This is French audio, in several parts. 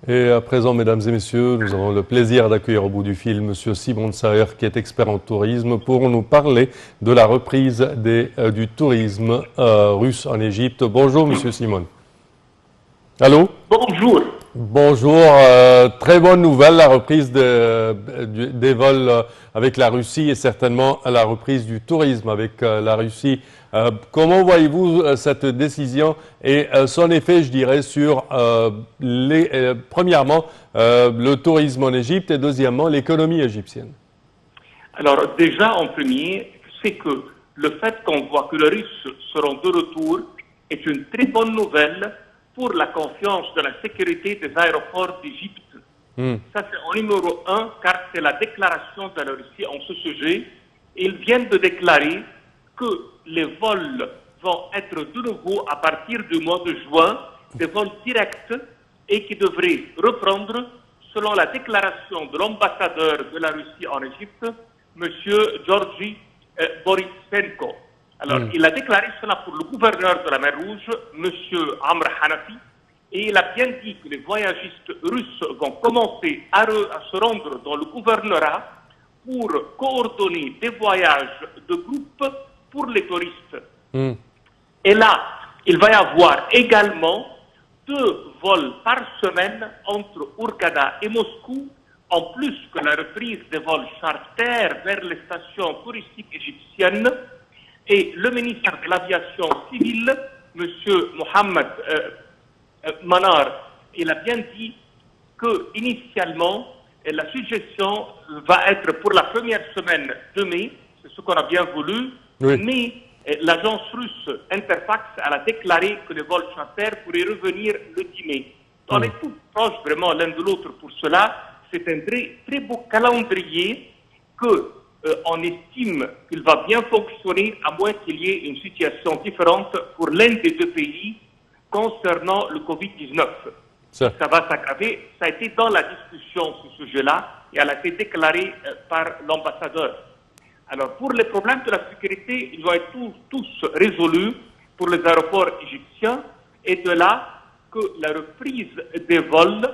Et à présent, mesdames et messieurs, nous avons le plaisir d'accueillir au bout du fil M. Simon Saher, qui est expert en tourisme, pour nous parler de la reprise du tourisme russe en Égypte. Bonjour, M. Simon. Allô? Bonjour. Bonjour. Très bonne nouvelle, la reprise des vols avec la Russie et certainement la reprise du tourisme avec la Russie. Comment voyez-vous cette décision et son effet, je dirais, sur, premièrement, le tourisme en Égypte et deuxièmement, l'économie égyptienne? Alors déjà en premier, c'est que le fait qu'on voit que les Russes seront de retour est une très bonne nouvelle pour la confiance de la sécurité des aéroports d'Égypte. Ça c'est en numéro un, car c'est la déclaration de la Russie en ce sujet. Ils viennent de déclarer que les vols vont être de nouveau à partir du mois de juin, des vols directs et qui devraient reprendre selon la déclaration de l'ambassadeur de la Russie en Égypte, M. Georgi Borisenko. Alors, il a déclaré cela pour le gouverneur de la mer Rouge, M. Amr Hanafi, et il a bien dit que les voyagistes russes vont commencer à se rendre dans le gouvernorat pour coordonner des voyages de groupe pour les touristes. Et là, il va y avoir également 2 vols par semaine entre Hurghada et Moscou, en plus que la reprise des vols charters vers les stations touristiques égyptiennes. Et le ministre de l'Aviation civile, M. Mohamed Manar, il a bien dit que initialement, la suggestion va être pour la première semaine de mai, c'est ce qu'on a bien voulu, mais l'agence russe Interfax a déclaré que les vols charters pourraient revenir le 10 mai. On est tout proches vraiment l'un de l'autre pour cela. C'est un très, très beau calendrier qu'on estime qu'il va bien fonctionner à moins qu'il y ait une situation différente pour l'un des 2 pays concernant le Covid-19. Ça va s'aggraver. Ça a été dans la discussion sur ce sujet-là et elle a été déclarée par l'ambassadeur. Alors, pour les problèmes de la sécurité, ils vont être tous résolus pour les aéroports égyptiens et de là que la reprise des vols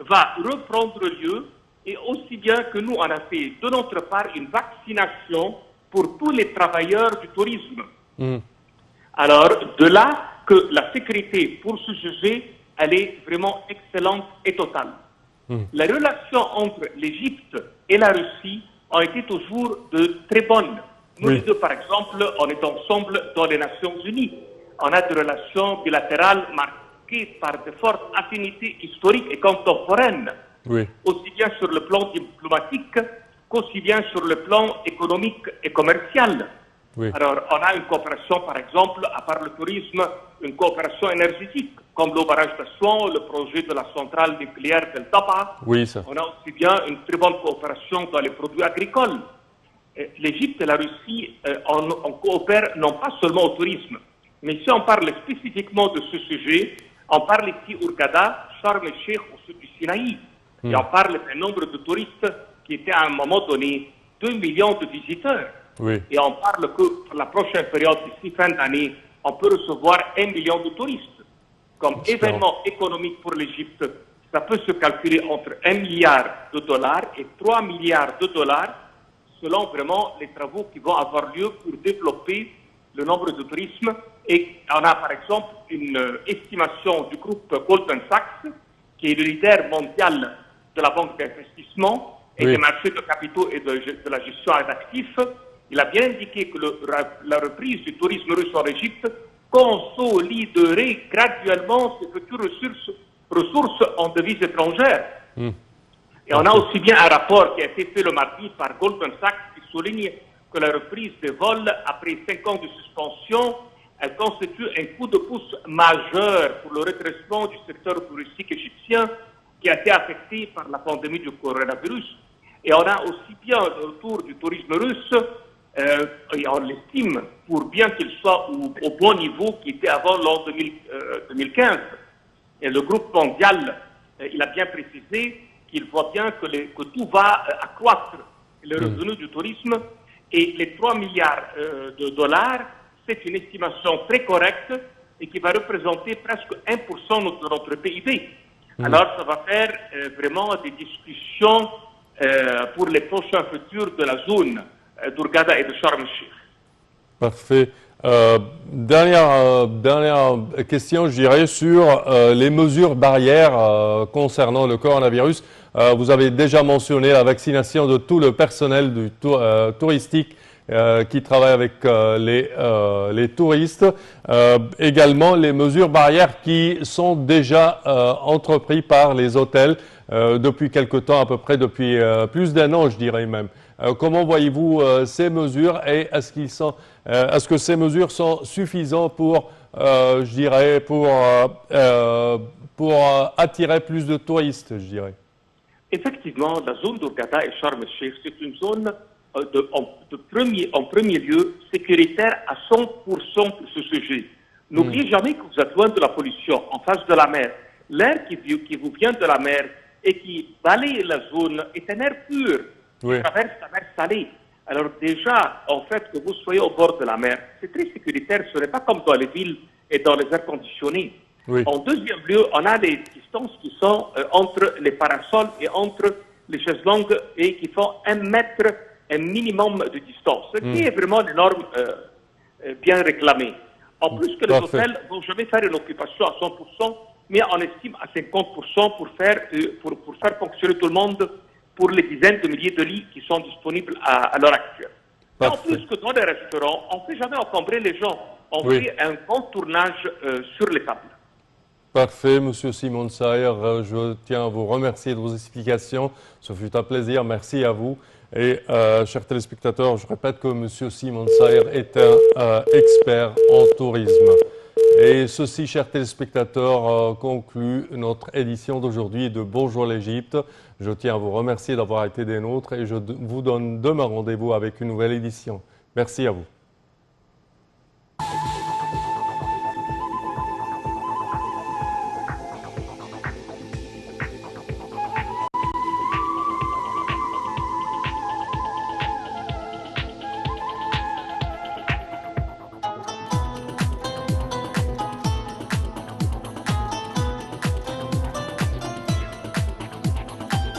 va reprendre lieu et aussi bien que nous, on a fait de notre part une vaccination pour tous les travailleurs du tourisme. Alors, de là que la sécurité pour ce sujet, elle est vraiment excellente et totale. Les relations entre l'Égypte et la Russie ont été toujours de très bonnes. Nous les deux, par exemple, on est ensemble dans les Nations Unies. On a des relations bilatérales marquées par de fortes affinités historiques et contemporaines, aussi bien sur le plan diplomatique qu'aussi bien sur le plan économique et commercial. Alors, on a une coopération, par exemple, à part le tourisme, une coopération énergétique, comme le barrage d'Assouan, le projet de la centrale nucléaire d'El Taba. On a aussi bien une très bonne coopération dans les produits agricoles. L'Égypte et la Russie, on coopère non pas seulement au tourisme, mais si on parle spécifiquement de ce sujet, on parle ici Hurghada, Sharm el-Sheikh au sud du Sinaï. Et on parle d'un nombre de touristes qui était à un moment donné 2 millions de visiteurs. Et on parle que pour la prochaine période, d'ici fin d'année, on peut recevoir 1 million de touristes. Comme événement économique pour l'Égypte, ça peut se calculer entre 1 milliard de dollars et 3 milliards de dollars, selon vraiment les travaux qui vont avoir lieu pour développer le nombre de tourisme. Et on a par exemple une estimation du groupe Goldman Sachs, qui est le leader mondial de la banque d'investissement et des marchés de capitaux et de la gestion d'actifs. Il a bien indiqué que la reprise du tourisme russe en Égypte consoliderait graduellement ses futures ressources en devises étrangères. Et on a aussi bien un rapport qui a été fait le mardi par Goldman Sachs qui souligne que la reprise des vols, après 5 ans de suspension, elle constitue un coup de pouce majeur pour le redressement du secteur touristique égyptien qui a été affecté par la pandémie du coronavirus. Et on a aussi bien le retour du tourisme russe, et on l'estime pour bien qu'il soit au bon niveau qui était avant l'an 2015. Et le groupe mondial, il a bien précisé qu'il voit bien que tout va accroître les revenus du tourisme et les 3 milliards de dollars, c'est une estimation très correcte et qui va représenter presque 1% de notre PIB. Alors, ça va faire vraiment des discussions pour les prochains futurs de la zone d'Hurghada et de Sharm el-Sheikh. Parfait. Dernière question, je dirais, sur les mesures barrières concernant le coronavirus. Vous avez déjà mentionné la vaccination de tout le personnel touristique qui travaille avec les touristes. Également, les mesures barrières qui sont déjà entreprises par les hôtels depuis quelque temps, à peu près depuis plus d'1 an, je dirais même. Comment voyez-vous ces mesures et est-ce que ces mesures sont suffisantes pour, je dirais, pour attirer plus de touristes, je dirais? Effectivement, la zone d'Hurghada et Sharm el-Sheikh, c'est une zone en premier lieu sécuritaire à 100% pour ce sujet. N'oubliez jamais que vous êtes loin de la pollution, en face de la mer. L'air qui vous vient de la mer et qui balaye la zone est un air pur. Oui. Qui traverse la mer salée. Alors déjà, en fait, que vous soyez au bord de la mer, c'est très sécuritaire. Ce n'est pas comme dans les villes et dans les airs conditionnés. Oui. En deuxième lieu, on a les distances qui sont entre les parasols et entre les chaises longues et qui font 1 mètre, un minimum de distance, ce qui est vraiment une norme bien réclamée. En plus que les hôtels ne vont jamais faire une occupation à 100%, mais on estime à 50% pour faire fonctionner tout le monde pour les dizaines de milliers de lits qui sont disponibles à l'heure actuelle. Et en plus que dans les restaurants, on ne fait jamais encombrer les gens. On fait un grand tournage sur les tables. Parfait, Monsieur Simon Sayer, je tiens à vous remercier de vos explications. Ce fut un plaisir, merci à vous. Et chers téléspectateurs, je répète que Monsieur Simon Sayer est un expert en tourisme. Et ceci, chers téléspectateurs, conclut notre édition d'aujourd'hui de Bonjour l'Égypte. Je tiens à vous remercier d'avoir été des nôtres et je vous donne demain rendez-vous avec une nouvelle édition. Merci à vous.